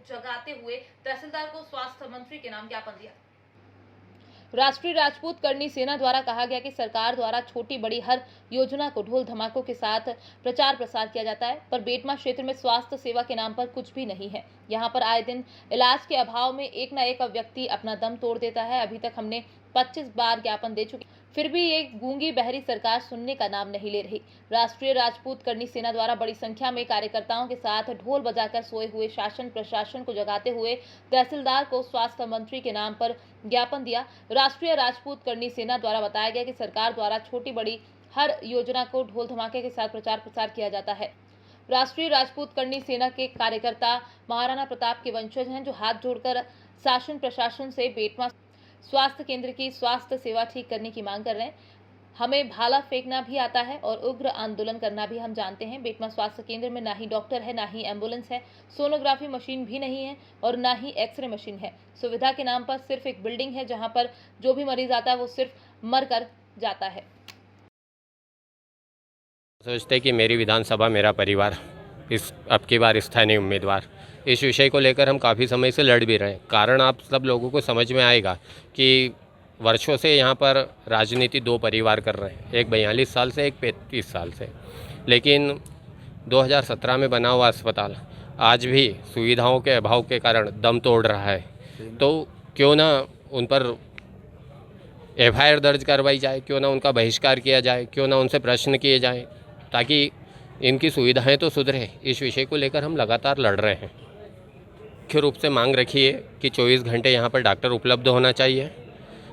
जगाते हुए तहसीलदार को स्वास्थ्य मंत्री के नाम ज्ञापन दिया। राष्ट्रीय राजपूत करनी सेना द्वारा कहा गया कि सरकार द्वारा छोटी बड़ी हर योजना को ढोल धमाकों के साथ प्रचार प्रसार किया जाता है, पर बेटमा क्षेत्र में स्वास्थ्य सेवा के नाम पर कुछ भी नहीं है। यहाँ पर आए दिन इलाज के अभाव में एक न एक व्यक्ति अपना दम तोड़ देता है। अभी तक हमने 25 बार ज्ञापन दे चुके, फिर भी ये गूंगी बहरी सरकार सुनने का नाम नहीं ले रही। राष्ट्रीय राजपूत करनी सेना द्वारा बड़ी संख्या में कार्यकर्ताओं के साथ ढोल बजाकर सोए हुए शासन प्रशासन को जगाते हुए तहसीलदार को स्वास्थ्य मंत्री के नाम पर ज्ञापन दिया। राष्ट्रीय राजपूत करनी सेना द्वारा बताया गया कि सरकार द्वारा छोटी बड़ी हर योजना को ढोल धमाके के साथ प्रचार प्रसार किया जाता है। राष्ट्रीय राजपूत करनी सेना के कार्यकर्ता महाराणा प्रताप के वंशज हैं, जो हाथ जोड़कर शासन प्रशासन से बेटमा स्वास्थ्य केंद्र की स्वास्थ्य सेवा ठीक करने की मांग कर रहे हैं। हमें भाला फेंकना भी आता है और उग्र आंदोलन करना भी हम जानते हैं। बेटमा स्वास्थ्य केंद्र में ना ही डॉक्टर है, ना ही एम्बुलेंस है, सोनोग्राफी मशीन भी नहीं है और ना ही एक्सरे मशीन है। सुविधा के नाम पर सिर्फ एक बिल्डिंग है, जहां पर जो भी मरीज आता है वो सिर्फ मर कर जाता है। सोचते कि मेरी विधानसभा मेरा परिवार, इस अब की बार स्थानीय उम्मीदवार, इस विषय को लेकर हम काफ़ी समय से लड़ भी रहे हैं। कारण आप सब लोगों को समझ में आएगा कि वर्षों से यहाँ पर राजनीति दो परिवार कर रहे हैं, एक 42 साल से, एक 35 साल से। लेकिन 2017 में बना हुआ अस्पताल आज भी सुविधाओं के अभाव के कारण दम तोड़ रहा है। तो क्यों ना उन पर FIR दर्ज करवाई जाए, क्यों ना उनका बहिष्कार किया जाए, क्यों ना उनसे प्रश्न किए जाएं, ताकि इनकी सुविधाएं तो सुधरे। इस विषय को लेकर हम लगातार लड़ रहे हैं। मुख्य रूप से मांग रखी है कि 24 घंटे यहाँ पर डॉक्टर उपलब्ध होना चाहिए।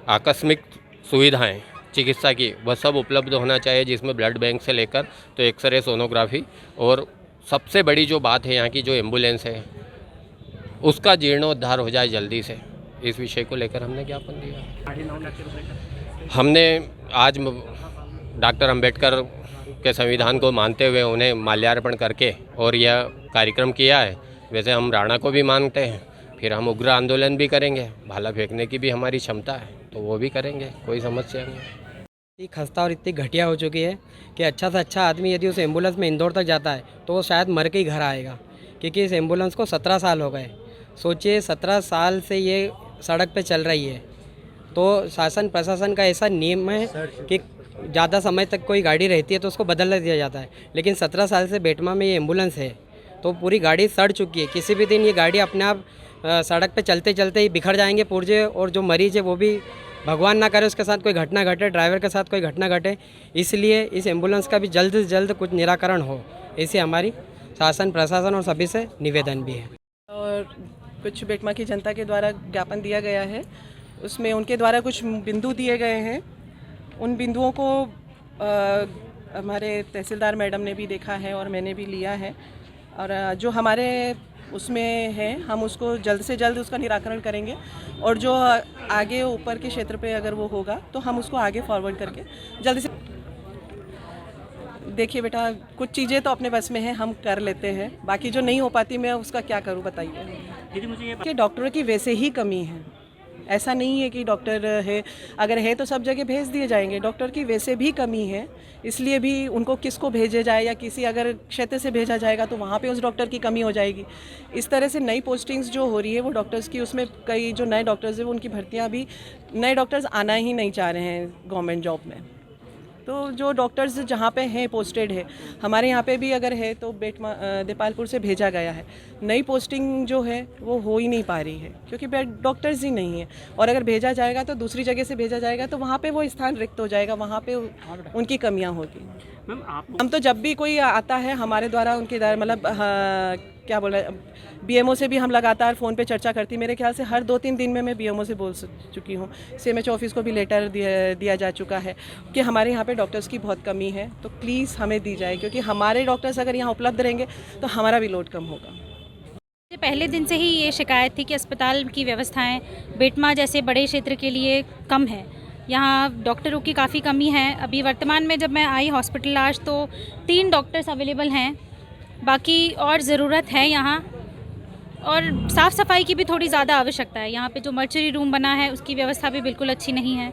आकस्मिक सुविधाएं चिकित्सा की वह सब उपलब्ध होना चाहिए, जिसमें ब्लड बैंक से लेकर तो एक्सरे, सोनोग्राफी, और सबसे बड़ी जो बात है यहाँ की जो एम्बुलेंस है उसका जीर्णोद्धार हो जाए जल्दी से। इस विषय को लेकर हमने ज्ञापन दिया। हमने आज डॉक्टर अंबेडकर के संविधान को मानते हुए उन्हें माल्यार्पण करके और यह कार्यक्रम किया है। वैसे हम राणा को भी मानते हैं, फिर हम उग्र आंदोलन भी करेंगे, भाला फेंकने की भी हमारी क्षमता है तो वो भी करेंगे, कोई समस्या नहीं। इतनी खस्ता और इतनी घटिया हो चुकी है कि अच्छा से अच्छा आदमी यदि उस एम्बुलेंस में इंदौर तक जाता है तो वो शायद मर के ही घर आएगा, क्योंकि इस एम्बुलेंस को 17 साल हो गए। सोचिए 17 साल से ये सड़क पे चल रही है। तो शासन प्रशासन का ऐसा नियम है कि ज़्यादा समय तक कोई गाड़ी रहती है तो उसको बदल दिया जाता है, लेकिन 17 साल से बेटमा में ये एम्बुलेंस है तो पूरी गाड़ी सड़ चुकी है। किसी भी दिन ये गाड़ी अपने आप सड़क पे चलते चलते ही बिखर जाएंगे पुर्जे, और जो मरीज है वो भी भगवान ना करे उसके साथ कोई घटना घटे, ड्राइवर के साथ कोई घटना घटे। इसलिए इस एम्बुलेंस का भी जल्द से जल्द कुछ निराकरण हो, ऐसी हमारी शासन प्रशासन और सभी से निवेदन भी है। और कुछ बेटमा की जनता के द्वारा ज्ञापन दिया गया है, उसमें उनके द्वारा कुछ बिंदु दिए गए हैं। उन बिंदुओं को हमारे तहसीलदार मैडम ने भी देखा है और मैंने भी लिया है, और जो हमारे उसमें है हम उसको जल्द से जल्द उसका निराकरण करेंगे, और जो आगे ऊपर के क्षेत्र पे अगर वो होगा तो हम उसको आगे फॉरवर्ड करके जल्दी से। देखिए बेटा, कुछ चीज़ें तो अपने बस में है, हम कर लेते हैं, बाकी जो नहीं हो पाती मैं उसका क्या करूँ बताइए। दीदी मुझे ये डॉक्टरों की वैसे ही कमी है, ऐसा नहीं है कि डॉक्टर है, अगर है तो सब जगह भेज दिए जाएंगे। डॉक्टर की वैसे भी कमी है, इसलिए भी उनको किसको भेजे जाए या किसी अगर क्षेत्र से भेजा जाएगा तो वहाँ पे उस डॉक्टर की कमी हो जाएगी। इस तरह से नई पोस्टिंग्स जो हो रही है वो डॉक्टर्स की, उसमें कई जो नए डॉक्टर्स हैं वो उनकी भर्तियाँ भी, नए डॉक्टर्स आना ही नहीं चाह रहे हैं गवर्नमेंट जॉब में। तो जो डॉक्टर्स जहाँ पे हैं पोस्टेड है, हमारे यहाँ पे भी अगर है तो देपालपुर से भेजा गया है। नई पोस्टिंग जो है वो हो ही नहीं पा रही है क्योंकि डॉक्टर्स ही नहीं है, और अगर भेजा जाएगा तो दूसरी जगह से भेजा जाएगा तो वहाँ पे वो स्थान रिक्त हो जाएगा, वहाँ पे उनकी कमियाँ होगी। हम तो जब भी कोई आता है हमारे द्वारा उनके द्वारा मतलब क्या बोल रहे, BMO से भी हम लगातार फ़ोन पे चर्चा करती। मेरे ख्याल से हर 2-3 दिन में मैं BMO से बोल चुकी हूँ। CMH ऑफिस को भी लेटर दिया जा चुका है कि हमारे यहाँ पे डॉक्टर्स की बहुत कमी है, तो प्लीज़ हमें दी जाए, क्योंकि हमारे डॉक्टर्स अगर यहाँ उपलब्ध रहेंगे तो हमारा भी लोड कम होगा। पहले दिन से ही ये शिकायत थी कि अस्पताल की व्यवस्थाएं बेटमा जैसे बड़े क्षेत्र के लिए कम है, यहाँ डॉक्टरों की काफ़ी कमी है। अभी वर्तमान में जब मैं आई हॉस्पिटल आज तो 3 डॉक्टर्स अवेलेबल हैं, बाकी और ज़रूरत है यहाँ, और साफ़ सफाई की भी थोड़ी ज़्यादा आवश्यकता है। यहाँ पे जो मर्चरी रूम बना है उसकी व्यवस्था भी बिल्कुल अच्छी नहीं है,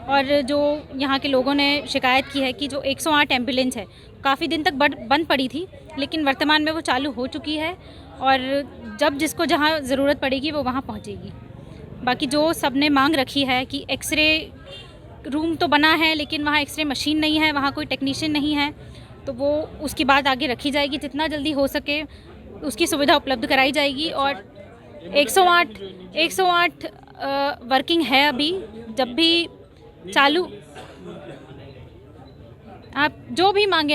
और जो यहाँ के लोगों ने शिकायत की है कि जो 108 एम्बुलेंस है काफ़ी दिन तक बंद पड़ी थी, लेकिन वर्तमान में वो चालू हो चुकी है और जब जिसको जहाँ ज़रूरत पड़ेगी वो वहाँ पहुँचेगी। बाकी जो सबने मांग रखी है कि एक्सरे रूम तो बना है लेकिन वहाँ एक्सरे मशीन नहीं है, वहाँ कोई टेक्नीशियन नहीं है, तो वो उसकी बात आगे रखी जाएगी। जितना जल्दी हो सके उसकी सुविधा उपलब्ध कराई जाएगी। और 108 वर्किंग है अभी, जब भी चालू आप जो भी मांगे